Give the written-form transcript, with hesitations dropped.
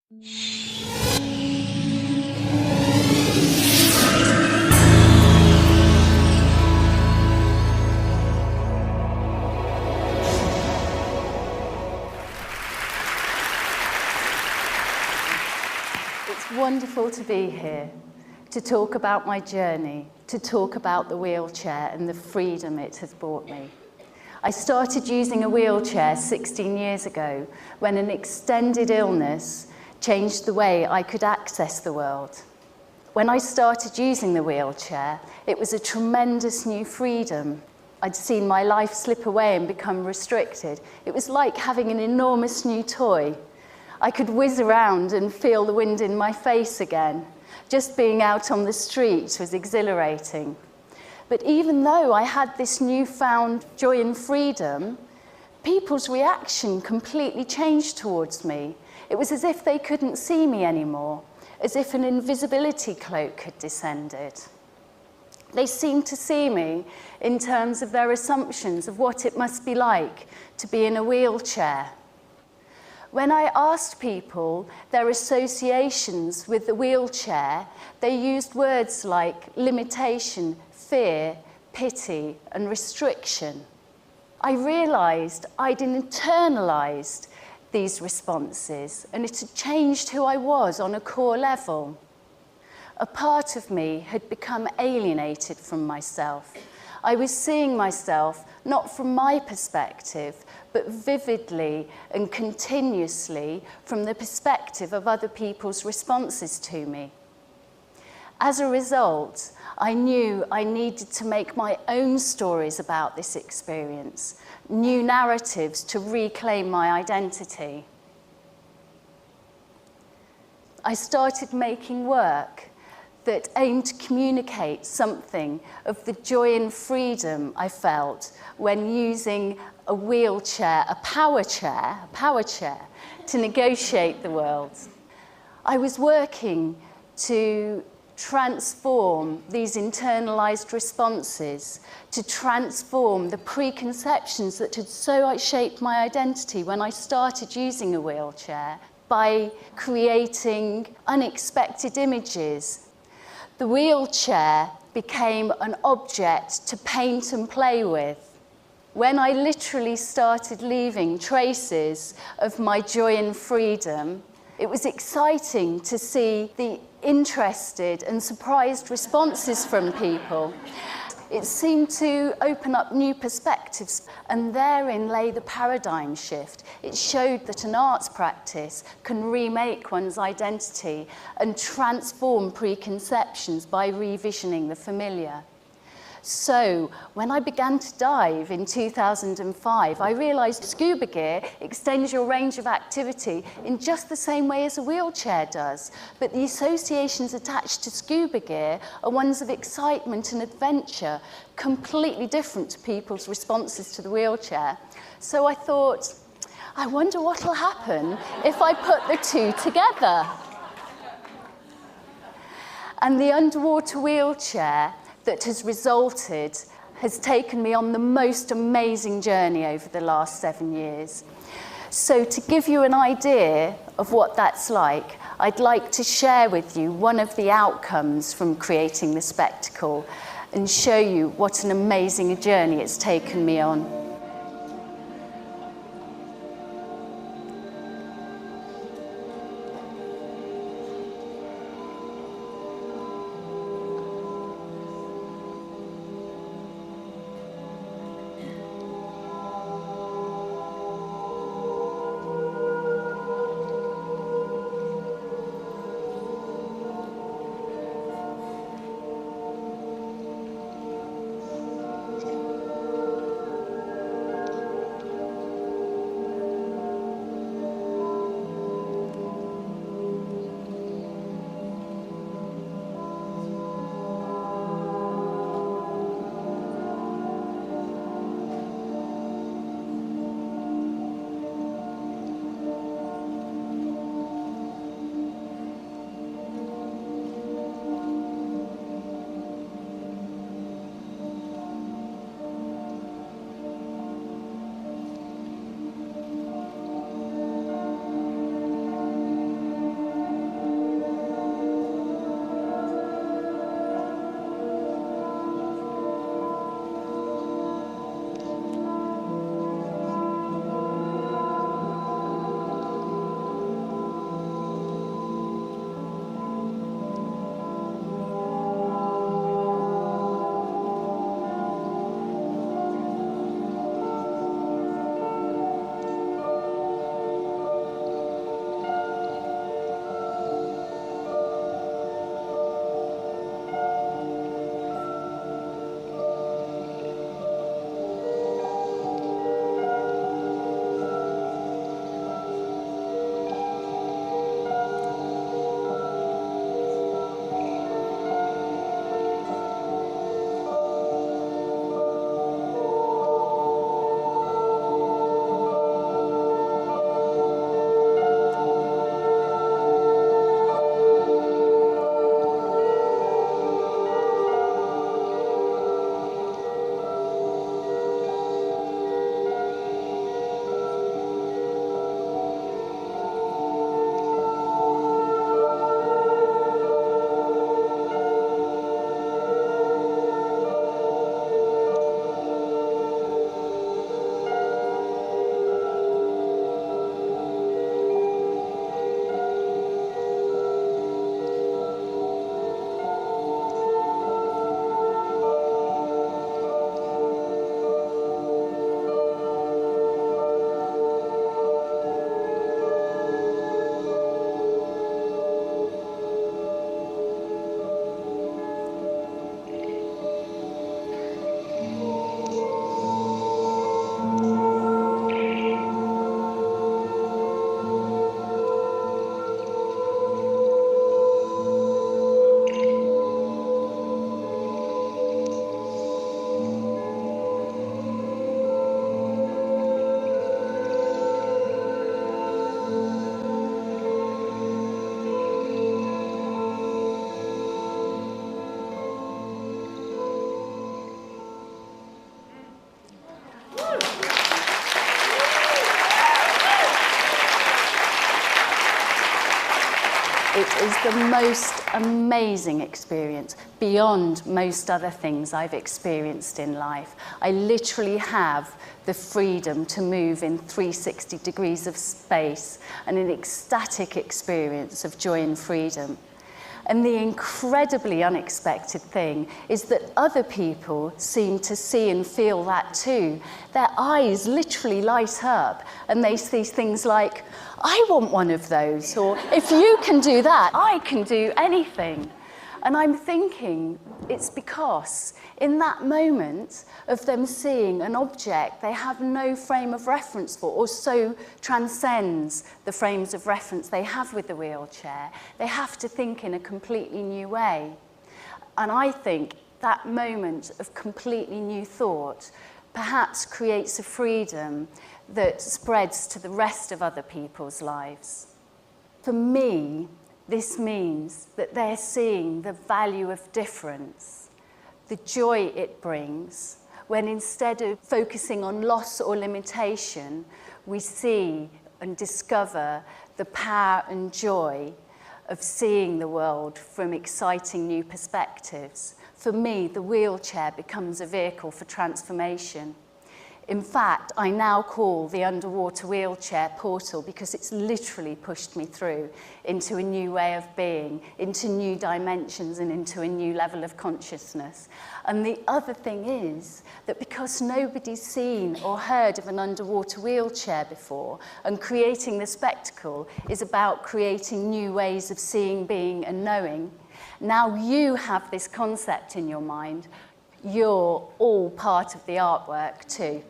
It's wonderful to be here, to talk about my journey, to talk about the wheelchair and the freedom it has brought me. I started using a wheelchair 16 years ago when an extended illness changed the way I could access the world. When I started using the wheelchair, it was a tremendous new freedom. I'd seen my life slip away and become restricted. It was like having an enormous new toy. I could whiz around and feel the wind in my face again. Just being out on the street was exhilarating. But even though I had this newfound joy and freedom, people's reaction completely changed towards me. It was as if they couldn't see me anymore, as if an invisibility cloak had descended. They seemed to see me in terms of their assumptions of what it must be like to be in a wheelchair. When I asked people their associations with the wheelchair, they used words like limitation, fear, pity, and restriction. I realized I'd internalized these responses, and it had changed who I was on a core level. A part of me had become alienated from myself. I was seeing myself not from my perspective, but vividly and continuously from the perspective of other people's responses to me. As a result, I knew I needed to make my own stories about this experience, new narratives to reclaim my identity. I started making work that aimed to communicate something of the joy and freedom I felt when using a wheelchair, a power chair, to negotiate the world. I was working to transform these internalized responses, to transform the preconceptions that had so shaped my identity when I started using a wheelchair by creating unexpected images. The wheelchair became an object to paint and play with. When I literally started leaving traces of my joy and freedom, it was exciting to see the interested and surprised responses from people. It seemed to open up new perspectives, and therein lay the paradigm shift. It showed that an arts practice can remake one's identity and transform preconceptions by revisioning the familiar. So, when I began to dive in 2005, I realized scuba gear extends your range of activity in just the same way as a wheelchair does, but the associations attached to scuba gear are ones of excitement and adventure, completely different to people's responses to the wheelchair. So I thought, I wonder what will happen if I put the two together. And the underwater wheelchair that has resulted has taken me on the most amazing journey over the last 7 years. So to give you an idea of what that's like, I'd like to share with you one of the outcomes from creating the spectacle and show you what an amazing journey it's taken me on. It is the most amazing experience, beyond most other things I've experienced in life. I literally have the freedom to move in 360 degrees of space and an ecstatic experience of joy and freedom. And the incredibly unexpected thing is that other people seem to see and feel that too. Their eyes literally light up and they see things like, I want one of those, or if you can do that, I can do anything. And I'm thinking it's because in that moment of them seeing an object they have no frame of reference for, or so transcends the frames of reference they have with the wheelchair, they have to think in a completely new way. And I think that moment of completely new thought perhaps creates a freedom that spreads to the rest of other people's lives. For me, this means that they're seeing the value of difference, the joy it brings, when instead of focusing on loss or limitation, we see and discover the power and joy of seeing the world from exciting new perspectives. For me, the wheelchair becomes a vehicle for transformation. In fact, I now call the underwater wheelchair portal because it's literally pushed me through into a new way of being, into new dimensions and into a new level of consciousness. And the other thing is that because nobody's seen or heard of an underwater wheelchair before, and creating the spectacle is about creating new ways of seeing, being and knowing, now you have this concept in your mind. You're all part of the artwork too.